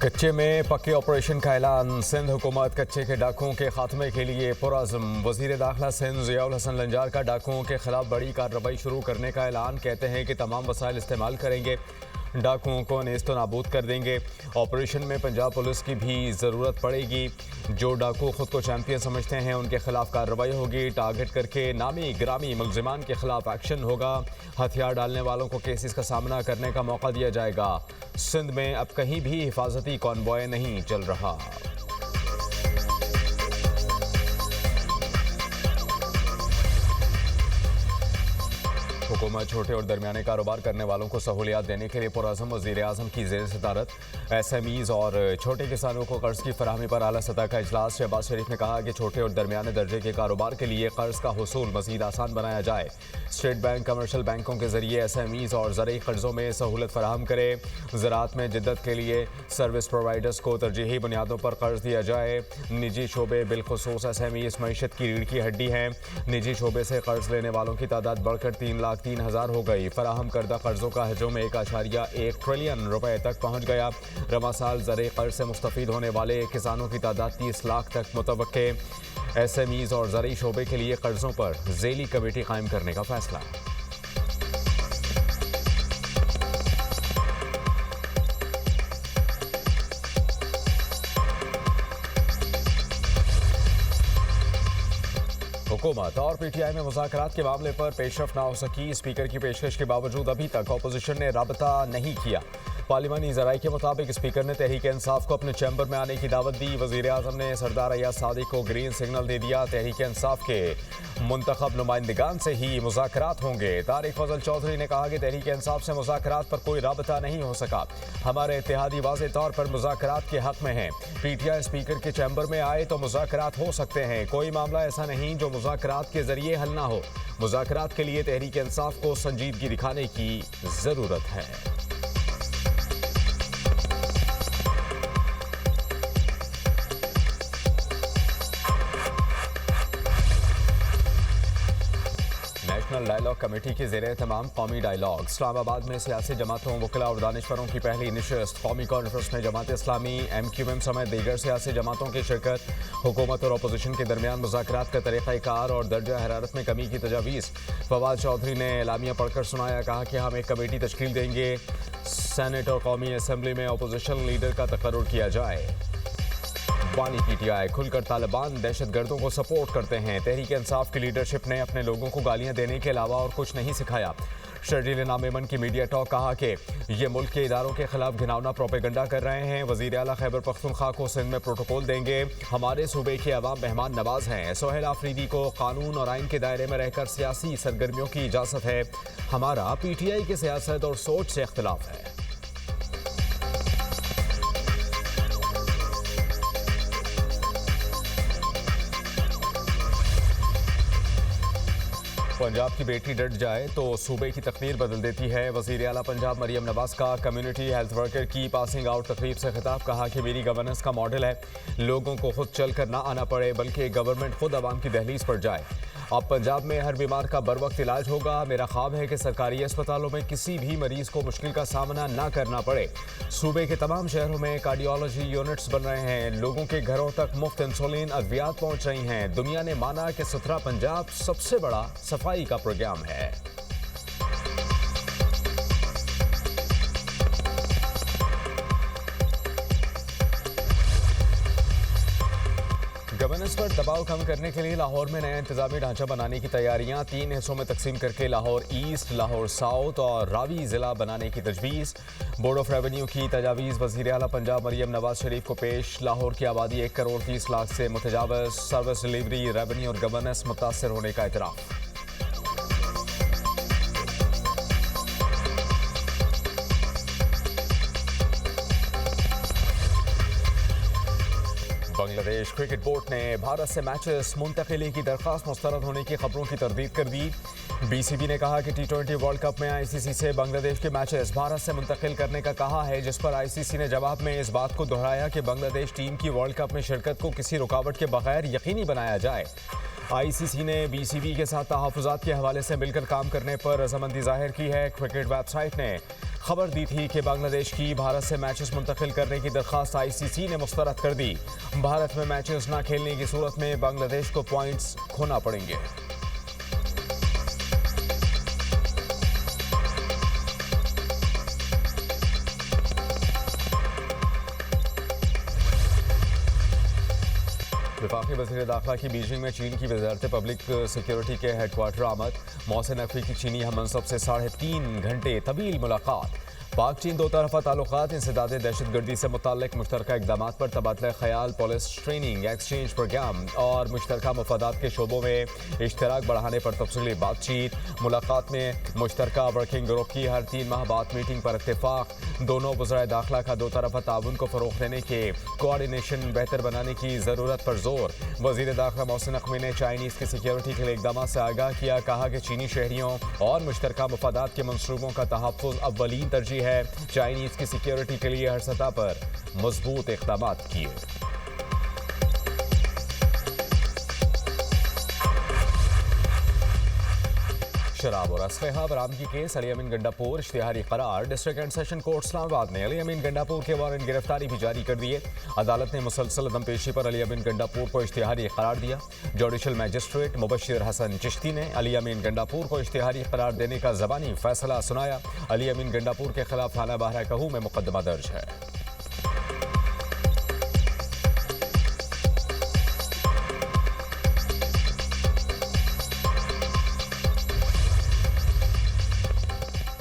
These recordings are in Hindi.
कच्चे में पक्के ऑपरेशन का ऐलान। सिंध हुकूमत कच्चे के डाकुओं के खात्मे के लिए पुरअज़्म। वज़ीर दाखिला सिंध ज़ियाउल हसन लंजार का डाकुओं के खिलाफ बड़ी कार्रवाई शुरू करने का ऐलान। कहते हैं कि तमाम वसाइल इस्तेमाल करेंगे, डाकुओं को नेस्तो नाबूद कर देंगे। ऑपरेशन में पंजाब पुलिस की भी ज़रूरत पड़ेगी। जो डाकू खुद को चैंपियन समझते हैं उनके खिलाफ कार्रवाई होगी। टारगेट करके नामी ग्रामी मुलजिमान के खिलाफ एक्शन होगा। हथियार डालने वालों को केसेस का सामना करने का मौका दिया जाएगा। सिंध में अब कहीं भी हिफाजती कॉन्वॉय नहीं चल रहा। हुकूमत छोटे और दरमियाने कारोबार करने वालों को सहूलियात देने के लिए पुरअज़्म। वज़ीर आज़म की ज़ेर सदारत SMEs और छोटे किसानों को कर्ज की फराहमी पर आला सतह का इजलास। शहबाज शरीफ ने कहा कि छोटे और दरमियाने दर्जे के कारोबार के लिए कर्ज का हुसूल मज़ीद आसान बनाया जाए। स्टेट बैंक कमर्शल बैंकों के जरिए SMEs और ज़रूरी कर्जों में सहूलत फराहम करे। ज़राअत में जिद्दत के लिए सर्विस प्रोवाइडर्स को तरजीही बुनियादों पर कर्ज दिया जाए। निजी शोबे बिलखुसूस SMEs मईशत की रीढ़ की हड्डी हैं। निजी शोबे से कर्ज लेने वालों की तादाद बढ़कर 3,03,000 हो गई। फराहम करदा कर्जों का हजम 1.1 ट्रिलियन रुपए तक पहुँच गया। रवा साल ज़रूरी कर्ज से मुस्तफ़ीद होने वाले किसानों की तादाद 30 लाख तक मुतवक्के। SMEs और ज़रूरी शोबे के लिए कर्जों पर ज़ेली कमेटी कायम करने का फैसला। हुकूमत और PTI में मुज़ाकरात के मामले पर पेशरफ ना हो सकी। स्पीकर की पेशकश के बावजूद अभी तक अपोजिशन ने राबता नहीं किया। पार्लिमानी ज़राई के मुताबिक स्पीकर ने तहरीक इंसाफ को अपने चैम्बर में आने की दावत दी। वज़ीर आज़म ने सरदार अय्याज सादिक को ग्रीन सिग्नल दे दिया। तहरीक इंसाफ के मुंतखब नुमाइंदगान से ही मुज़ाकरात होंगे। तारिक फजल चौधरी ने कहा कि तहरीक इंसाफ से मुज़ाकरात पर कोई राबता नहीं हो सका। हमारे इत्तेहादी वाज़े तौर पर मुज़ाकरात के हक़ में हैं। PTI स्पीकर के चैम्बर में आए तो मुज़ाकरात हो सकते हैं। कोई मामला ऐसा नहीं जो मुज़ाकरात के ज़रिए हल ना हो। मुज़ाकरात के लिए तहरीक इंसाफ को संजीदगी दिखाने की ज़रूरत है। नेशनल डायलॉग कमेटी की ज़ेरे तमाम कौमी डायलॉग। इस्लामाबाद में सियासी जमातों, वकीला और दानिशवरों की पहली नशिस्त। कौमी कॉन्फ्रेंस में जमात इस्लामी, MQM समेत दीगर सियासी जमातों की शिरकत। हुकूमत और अपोजिशन के दरमियान मुज़ाकरात का तरीक़ाकार और दर्जा हरारत में कमी की तजावीज़। फवाद चौधरी ने एलामिया पढ़कर सुनाया। कहा कि हम एक कमेटी तश्कील देंगे। सेनेट और कौमी असम्बली में अपोजिशन लीडर का तकर्रुर किया जाए। बानी PTI खुलकर तालिबान दहशतगर्दों को सपोर्ट करते हैं। तहरीक इंसाफ की लीडरशिप ने अपने लोगों को गालियां देने के अलावा और कुछ नहीं सिखाया। शर्जील नामेमन की मीडिया टॉक। कहा कि ये मुल्क के इदारों के खिलाफ घिनौना प्रोपेगंडा कर रहे हैं। वज़ीर आला खैबर पख्तूनख्वा को सिंध में प्रोटोकॉल देंगे। हमारे सूबे के अवाम मेहमान नवाज हैं। सोहेल आफरीदी को कानून और आइन के दायरे में रहकर सियासी सरगर्मियों की इजाज़त है। हमारा PTI की सियासत और सोच से इख्तिलाफ है। पंजाब की बेटी डट जाए तो सूबे की तकदीर बदल देती है। वज़ीर आला पंजाब मरियम नवाज का कम्युनिटी हेल्थ वर्कर की पासिंग आउट तकरीब से खिताब। कहा कि मेरी गवर्नेंस का मॉडल है, लोगों को खुद चल कर ना आना पड़े बल्कि गवर्नमेंट खुद आवाम की दहलीज पर जाए। अब पंजाब में हर बीमार का बर वक्त इलाज होगा। मेरा ख्वाब है कि सरकारी अस्पतालों में किसी भी मरीज को मुश्किल का सामना ना करना पड़े। सूबे के तमाम शहरों में कार्डियोलॉजी यूनिट्स बन रहे हैं। लोगों के घरों तक मुफ्त इंसुलिन अद्वियात पहुंच रही हैं। दुनिया ने माना कि सुथरा पंजाब सबसे बड़ा सफाई का प्रोग्राम है। गवर्नेंस पर दबाव कम करने के लिए लाहौर में नया इंतजामी ढांचा बनाने की तैयारियां। 3 हिस्सों में तकसीम करके लाहौर ईस्ट, लाहौर साउथ और रावी जिला बनाने की तजवीज़। बोर्ड ऑफ रेवेन्यू की तजावीज़ वज़ीर आला पंजाब मरियम नवाज शरीफ को पेश। लाहौर की आबादी 1,30,00,000 से मुतजावज़। सर्विस डिलीवरी, रेवेन्यू और गवर्नेंस मुतासर होने का इतराफ़। बांग्लादेश क्रिकेट बोर्ड ने भारत से मैचेस मुंतकिली की दरख्वास्त मुस्तरद होने की खबरों की तरदीद कर दी। BCB ने कहा कि T20 वर्ल्ड कप में ICC से बांग्लादेश के मैचेस भारत से मुंतकिल करने का कहा है, जिस पर ICC ने जवाब में इस बात को दोहराया कि बांग्लादेश टीम की वर्ल्ड कप में शिरकत को किसी रुकावट के बगैर यकीनी बनाया जाए। आईसीसी ने बीसीबी के साथ तहफ़्फ़ुज़ात के हवाले से मिलकर काम करने पर रजामंदी जाहिर की है। क्रिकेट वेबसाइट ने खबर दी थी कि बांग्लादेश की भारत से मैचेस मुंतकिल करने की दरख्वास्त आईसीसी ने मुस्तरद कर दी। भारत में मैचेस न खेलने की सूरत में बांग्लादेश को पॉइंट्स खोना पड़ेंगे। वफाकी वज़ीर दाखिला की बीजिंग में चीन की वज़ारत पब्लिक सिक्योरिटी के हेडक्वार्टर आमद। मोहसिन नकवी की चीनी हममनसब से 3.5 घंटे तवील मुलाकात। पाक चीन दो तरफ़ा ताल्लुकात, इंसदाद दहशतगर्दी से मुतल्लिक़ मुश्तरका इक़दामात पर तबादला ख़याल, पुलिस ट्रेनिंग, एक्सचेंज प्रोग्राम और मुश्तरका मफादात के शोबों में इश्तराक बढ़ाने पर तफसीली बातचीत। मुलाकात में मुश्तरका वर्किंग ग्रुप की हर 3 माह बाद मीटिंग पर इत्तेफाक। दोनों वज़राए दाखिला का दो तरफ़ा ताउन को फ़रोग़ देने के कोऑर्डिनेशन बेहतर बनाने की ज़रूरत पर जोर। वज़ीर दाखिला मोहसिन नकवी ने चाइनीज़ की सिक्योरिटी के लिए इक़दामात से आगाह किया। कहा कि चीनी शहरियों और मुश्तरका मफादात के मनसूबों का तहफ़्फ़ुज़ अव्वलीन तरजीह है। चाइनीज की सिक्योरिटी के लिए हर सतह पर मजबूत इक़दामात किए। शराब और असलहा बरामदगी केस अली अमीन गंडापुर इश्तिहारी करार। District and session court Islamabad ने अली अमीन गंडापुर के वारंट गिरफ्तारी भी जारी कर दिए। अदालत ने मुसलसल अदमपेशी पर अली अमीन गंडापुर को इश्तिहारी करार दिया। जुडिशल मजिस्ट्रेट मुबशिर हसन चिश्ती ने अली अमीन गंडापुर को इश्तिहारी करार देने का ज़बानी फैसला सुनाया। अली अमीन गंडापुर के खिलाफ थाना बहराकहू में मुकदमा दर्ज है।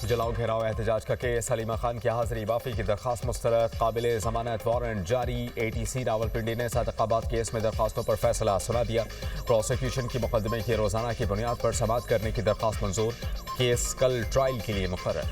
जलाओ घेराव एहतजाज का केस, सलीमा खान की हाजिरी, बाफी की दरख्वास्त मुस्तरद, काबिल जमानत वारंट जारी। एटीसी रावलपिंडी ने सादकाबाद केस में दरख्वास्तों पर फैसला सुना दिया। प्रोसिक्यूशन की मुकदमे की रोजाना की बुनियाद पर समाअत करने की दरख्वास्त मंजूर। केस कल ट्रायल के लिए मुकर्रर।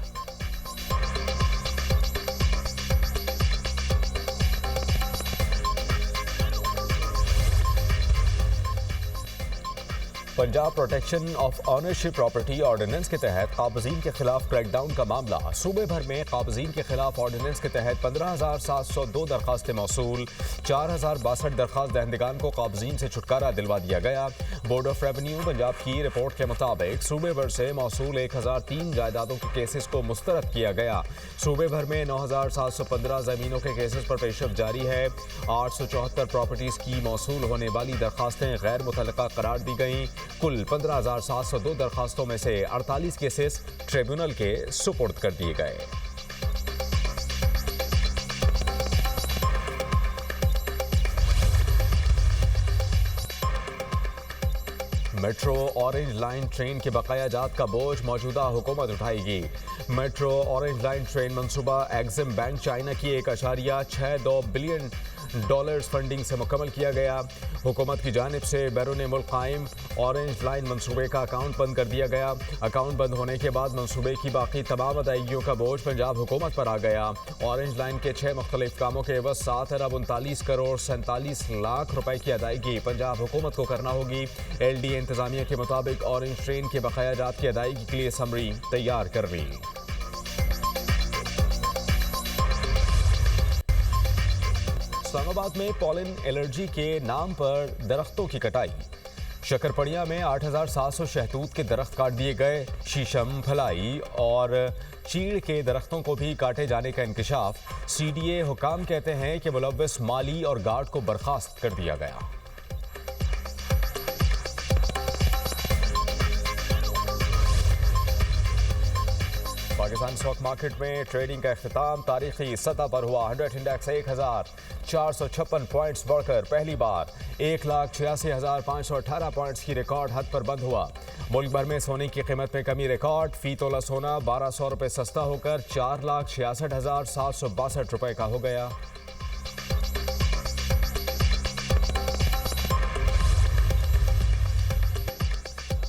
Punjab protection of ownership property ordinance के तहत काबजीन के खिलाफ क्रैकडाउन का मामला। सूबे भर में काबजीन के खिलाफ ऑर्डिनेंस के तहत 15,702 दरखास्तें मौसूल। 4,062 दरखास्त दहंदगान को काबजीन से छुटकारा दिलवा दिया गया। बोर्ड ऑफ रेवेन्यू पंजाब की रिपोर्ट के मुताबिक सूबे भर से मौसूल 1003 जायदादों के केसेस को मुस्तरद किया गया। सूबे भर में 9,715 जमीनों के केसेस पर पेशरफ जारी है। 874 प्रॉपर्टीज की मौसूल होने वाली दरखास्तें गैर मुतल्लका करार दी गईं। कुल 15,702 दरखास्तों में से 48 केसेस ट्रिब्यूनल के सुपुर्द कर दिए गए। मेट्रो ऑरेंज लाइन ट्रेन के बकाया जात का बोझ मौजूदा हुकूमत उठाएगी। मेट्रो ऑरेंज लाइन ट्रेन मंसूबा एग्जिम बैंक चाइना की 1.62 बिलियन डॉलर्स फंडिंग से मुकम्मल किया गया। हुकूमत की जानिब से बैरून मुल्क कायम ऑरेंज लाइन मंसूबे का अकाउंट बंद कर दिया गया। अकाउंट बंद होने के बाद मंसूबे की बाकी तमाम अदायगियों का बोझ पंजाब हुकूमत पर आ गया। ऑरेंज लाइन के 6 मुख्तलिफ कामों के एवज 7,39,47 रुपए की अदायगी पंजाब हुकूमत को करना होगी। LDA इंतजामिया के मुताबिक ऑरेंज ट्रेन के बकाया जात की अदायगी के लिए समरी तैयार कर रही। इस्लामाबाद में पॉलन एलर्जी के नाम पर दरख्तों की कटाई। शकरपड़िया में 8,700 शहतूत के दरख्त काट दिए गए। शीशम, फलाई और चीड़ के दरख्तों को भी काटे जाने का इंकशाफ। CDA हुकाम कहते हैं कि मुलव्विस माली और गार्ड को बर्खास्त कर दिया गया। पाकिस्तान स्टॉक मार्केट में ट्रेडिंग का इख्तिताम तारीखी सतह पर हुआ। 100 इंडेक्स 1,456 पॉइंट्स बढ़कर पहली बार 1,86,518 पॉइंट्स की रिकॉर्ड हद पर बंद हुआ। मुल्क भर में सोने की कीमत में कमी रिकॉर्ड। फी तोला सोना 1,200 रुपये सस्ता होकर 4,66,762 रुपये का हो गया।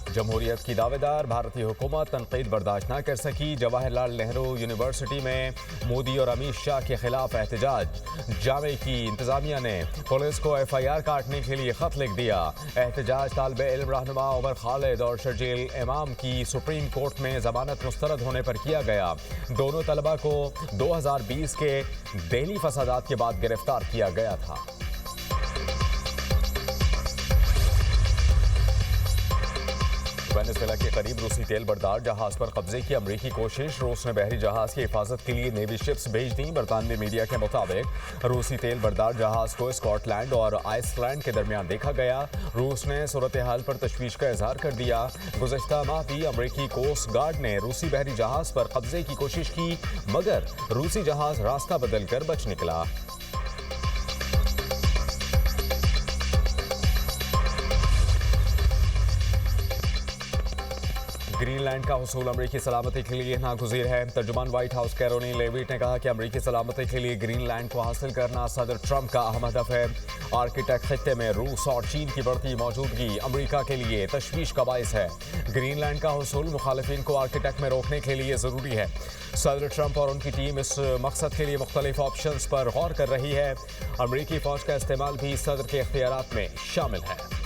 जमहूरियत की दावेदार भारतीय हुकूमत तनकीद बर्दाश्त न कर सकी। जवाहरलाल नेहरू यूनिवर्सिटी में मोदी और अमित शाह के खिलाफ एहतजाज। जामे की इंतजामिया ने पुलिस को FIR काटने के लिए खत लिख दिया। एहतजाज तालिब इल्म रहनुमा उमर खालिद और शर्जील इमाम की सुप्रीम कोर्ट में जमानत मुस्तरद होने पर किया गया। दोनों तलबा को 2020 के दिल्ली फसादात के बाद गिरफ्तार किया गया था। वेनेजुएला के करीब रूसी तेल बरदार जहाज पर कब्जे की अमरीकी कोशिश। रूस ने बहरी जहाज की हिफाजत के लिए नेवी शिप्स भेज दी। बरतानवी मीडिया के मुताबिक रूसी तेल बरदार जहाज को स्कॉटलैंड और आइसलैंड के दरमियान देखा गया। रूस ने सूरत हाल पर तशवीश का इजहार कर दिया। गुज़श्ता माह भी अमरीकी कोस्ट गार्ड ने रूसी बहरी जहाज पर कब्जे की कोशिश की, मगर रूसी जहाज रास्ता बदलकर बच निकला। ग्रीनलैंड का हुसूल अमरीकी सलामती के लिए नागुज़ीर है। तर्जुमान व्हाइट हाउस कैरोलिन लेविट ने कहा कि अमरीकी सलामती के लिए ग्रीनलैंड को हासिल करना सदर ट्रंप का अहम हदफ है। आर्कटिक खित्ते में रूस और चीन की बढ़ती मौजूदगी अमरीका के लिए तशवीश का बाइस है। ग्रीनलैंड का हुसूल मुखालिफिन को आर्कटिक में रोकने के लिए ज़रूरी है। सदर ट्रंप और उनकी टीम इस मकसद के लिए मुख्तलिफ ऑप्शंस पर गौर कर रही है। अमरीकी फ़ौज का इस्तेमाल भी सदर के इख्तियारात में शामिल है।